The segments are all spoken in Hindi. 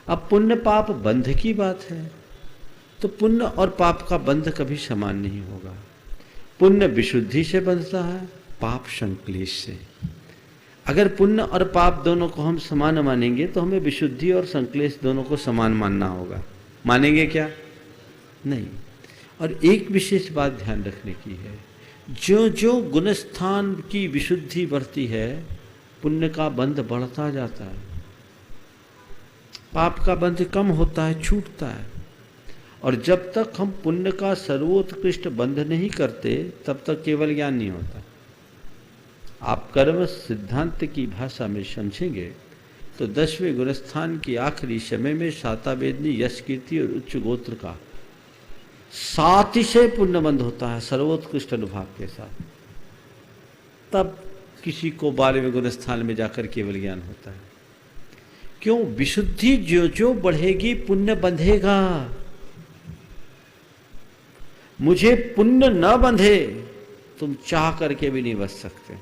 अब पुण्य पाप बंध की बात है, तो पुण्य और पाप का बंध कभी समान नहीं होगा। पुण्य विशुद्धि से बंधता है, पाप संक्लेश से। अगर पुण्य और पाप दोनों को हम समान मानेंगे तो हमें विशुद्धि और संक्लेश दोनों को समान मानना होगा। मानेंगे क्या? नहीं। और एक विशेष बात ध्यान रखने की है, जो जो गुणस्थान की विशुद्धि बढ़ती है, पुण्य का बंध बढ़ता जाता है, पाप का बंध कम होता है, छूटता है। और जब तक हम पुण्य का सर्वोत्कृष्ट बंध नहीं करते तब तक केवल ज्ञान नहीं होता। आप कर्म सिद्धांत की भाषा में समझेंगे तो 10वें गुणस्थान की आखिरी समय में शातावेदनी, यश कीर्ति और उच्च गोत्र का सातिशय पुण्य बंध होता है सर्वोत्कृष्ट अनुभाव के साथ। तब किसी को 12वें गुणस्थान में जाकर केवल ज्ञान होता है। क्यों? विशुद्धि जो जो बढ़ेगी पुण्य बंधेगा। मुझे पुण्य न बंधे तुम चाह करके भी नहीं बच सकते।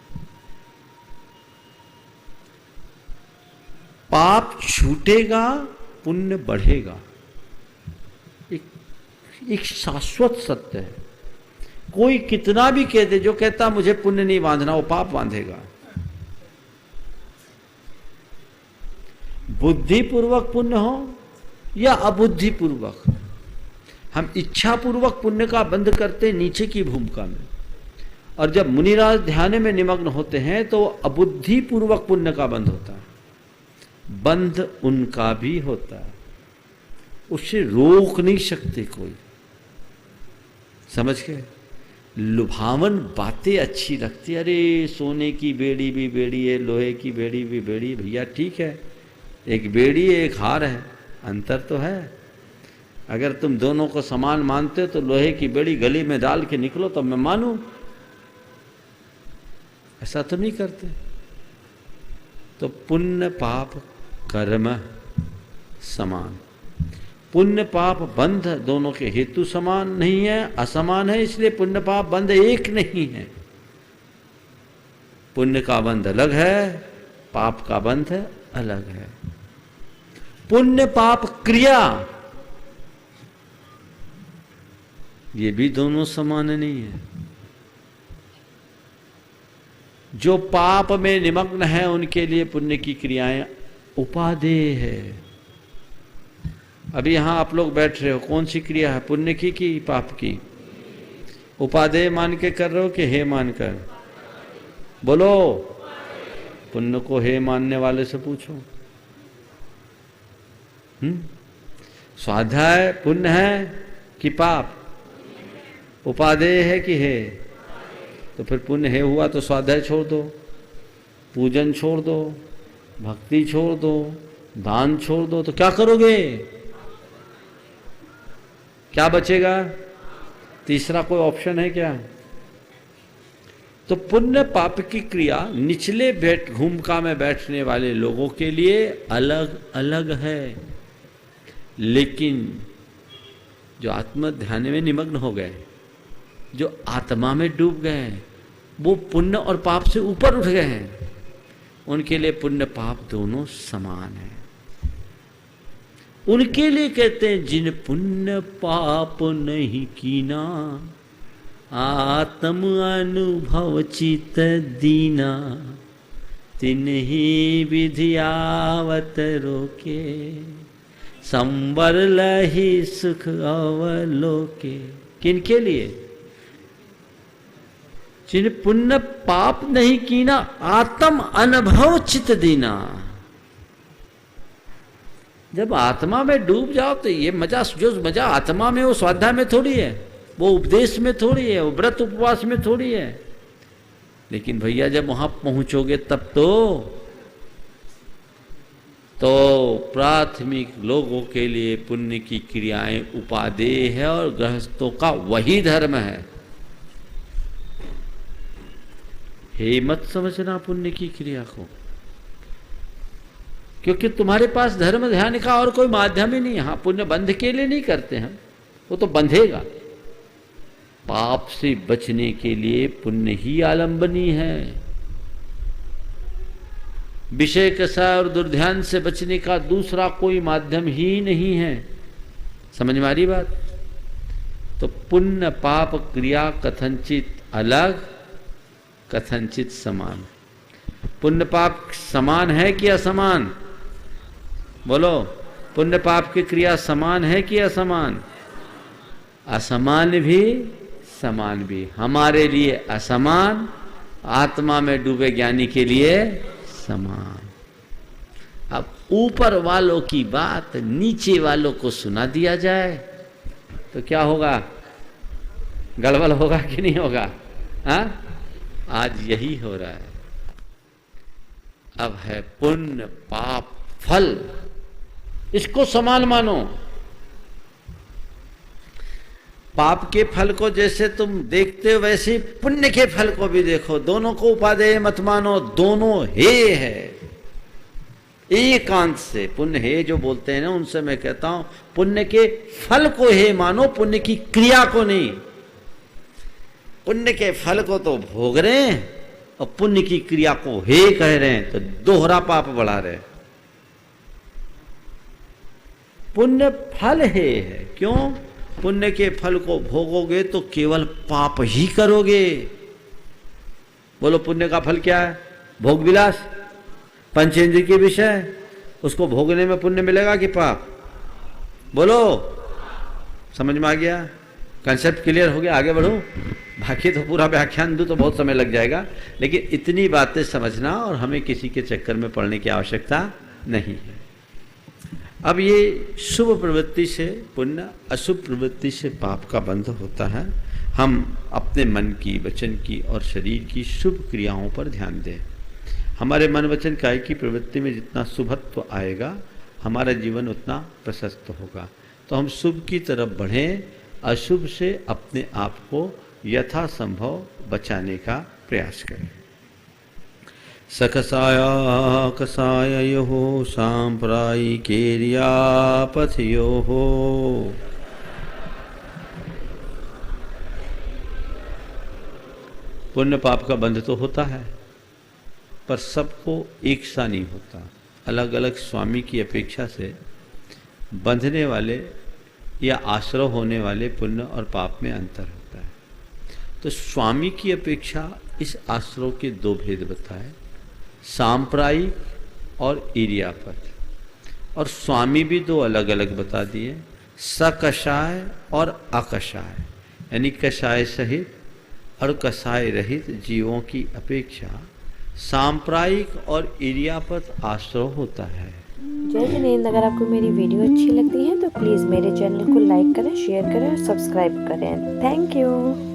पाप छूटेगा, पुण्य बढ़ेगा। एक शाश्वत सत्य है। कोई कितना भी कह दे, जो कहता मुझे पुण्य नहीं बांधना वो पाप बांधेगा। बुद्धिपूर्वक पुण्य हो या अबुद्धिपूर्वक, हम इच्छापूर्वक पुण्य का बंध करते नीचे की भूमिका में, और जब मुनिराज ध्यान में निमग्न होते हैं तो अबुद्धिपूर्वक पुण्य का बंध होता है। बंध उनका भी होता है, उसे रोक नहीं सकते कोई। समझ गए? लुभावन बातें अच्छी लगती है। अरे सोने की बेड़ी भी बेड़ी है, लोहे की बेड़ी भी बेड़ी है। भैया ठीक है, एक बेड़ी है, एक हार है, अंतर तो है। अगर तुम दोनों को समान मानते हो तो लोहे की बेड़ी गली में डाल के निकलो तो मैं मानूं। ऐसा तो नहीं करते। तो पुण्य पाप कर्म समान, पुण्य पाप बंध दोनों के हेतु समान नहीं है, असमान है। इसलिए पुण्य पाप बंध एक नहीं है। पुण्य का बंध अलग है, पाप का बंध अलग है। पुण्य पाप क्रिया, ये भी दोनों समान नहीं है। जो पाप में निमग्न है उनके लिए पुण्य की क्रियाएं उपादेय है। अभी यहां आप लोग बैठ रहे हो, कौन सी क्रिया है? पुण्य की कि पाप की? उपादेय मान के कर रहे हो कि हे मानकर? बोलो। पुण्य को हे मानने वाले से पूछो। स्वाध्याय पुण्य है कि पाप? उपादेय है कि हे? तो फिर पुण्य है हुआ तो स्वाध्याय छोड़ दो, पूजन छोड़ दो, भक्ति छोड़ दो, दान छोड़ दो, तो क्या करोगे? क्या बचेगा? तीसरा कोई ऑप्शन है क्या? तो पुण्य पाप की क्रिया निचले भूमिका में बैठने वाले लोगों के लिए अलग अलग है, लेकिन जो आत्म ध्यान में निमग्न हो गए, जो आत्मा में डूब गए हैं, वो पुण्य और पाप से ऊपर उठ गए हैं। उनके लिए पुण्य पाप दोनों समान है। उनके लिए कहते हैं जिन पुण्य पाप नहीं कीना, आत्म अनुभव चित दीना, तिन्ही विधि आवत रोके, संबर लही सुख अवलोके। किनके लिए? जिन पुण्य पाप नहीं कीना, आत्म अनुभव चित दीना। जब आत्मा में डूब जाओ तो ये मजा, जो मजा आत्मा में, वो स्वाध्याय में थोड़ी है, वो उपदेश में थोड़ी है, वो व्रत उपवास में थोड़ी है। लेकिन भैया जब वहां पहुंचोगे तब तो प्राथमिक लोगों के लिए पुण्य की क्रियाएं उपादेय है और गृहस्थों का वही धर्म है। हे मत समझना पुण्य की क्रिया को, क्योंकि तुम्हारे पास धर्म ध्यान का और कोई माध्यम ही नहीं है। हाँ, पुण्य बंध के लिए नहीं करते हम, वो तो बंधेगा। पाप से बचने के लिए पुण्य ही आलंबनी है। विषय कषाय और दुर्ध्यान से बचने का दूसरा कोई माध्यम ही नहीं है। समझ में आ रही बात? तो पुण्य पाप क्रिया कथनचित अलग, कथनचित समान। पुण्य पाप समान है कि असमान? बोलो, पुण्य पाप की क्रिया समान है कि असमान? असमान भी समान भी। हमारे लिए असमान, आत्मा में डूबे ज्ञानी के लिए समान। अब ऊपर वालों की बात नीचे वालों को सुना दिया जाए तो क्या होगा? गड़बड़ होगा कि नहीं होगा? हाँ, आज यही हो रहा है। अब है पुण्य पाप फल, इसको समान मानो। पाप के फल को जैसे तुम देखते हो वैसे ही पुण्य के फल को भी देखो। दोनों को उपादेय मत मानो, दोनों हे है। एकांत से पुण्य हे जो बोलते हैं ना, उनसे मैं कहता हूं पुण्य के फल को हे मानो, पुण्य की क्रिया को नहीं। पुण्य के फल को तो भोग रहे हैं और पुण्य की क्रिया को हे कह रहे हैं, तो दोहरा पाप बढ़ा रहे। पुण्य फल हे है। क्यों? पुण्य के फल को भोगोगे तो केवल पाप ही करोगे। बोलो, पुण्य का फल क्या है? भोग विलास, पंचेंद्रिय के विषय, उसको भोगने में पुण्य मिलेगा कि पाप? बोलो, समझ में आ गया? कंसेप्ट क्लियर हो गया? आगे बढ़ो, बाकी तो पूरा व्याख्यान दूं तो बहुत समय लग जाएगा, लेकिन इतनी बातें समझना और हमें किसी के चक्कर में पड़ने की आवश्यकता नहीं है। अब ये शुभ प्रवृत्ति से पुण्य, अशुभ प्रवृत्ति से पाप का बंध होता है। हम अपने मन की, वचन की और शरीर की शुभ क्रियाओं पर ध्यान दें। हमारे मन वचन काय की प्रवृत्ति में जितना शुभत्व आएगा, हमारा जीवन उतना प्रशस्त होगा। तो हम शुभ की तरफ बढ़ें, अशुभ से अपने आप को यथासंभव बचाने का प्रयास करें। सकसाया कसाययोः साम्प्रायिकेर्यापथयोः पुण्य पाप का बंध तो होता है, पर सबको एक सा नहीं होता। अलग अलग स्वामी की अपेक्षा से बंधने वाले या आश्रय होने वाले पुण्य और पाप में अंतर होता है। तो स्वामी की अपेक्षा इस आश्रय के दो भेद बताए, सांप्रायिक और इरियापथ। और स्वामी भी दो अलग अलग बता दिए, सकषाय और अकषाय, यानी कषाय सहित और कषाय रहित जीवों की अपेक्षा सांप्रायिक और इरियापथ आश्रय होता है। जय जिनेंद्र। अगर आपको मेरी वीडियो अच्छी लगती है तो प्लीज़ मेरे चैनल को लाइक करें, शेयर करें और सब्सक्राइब करें। Thank you.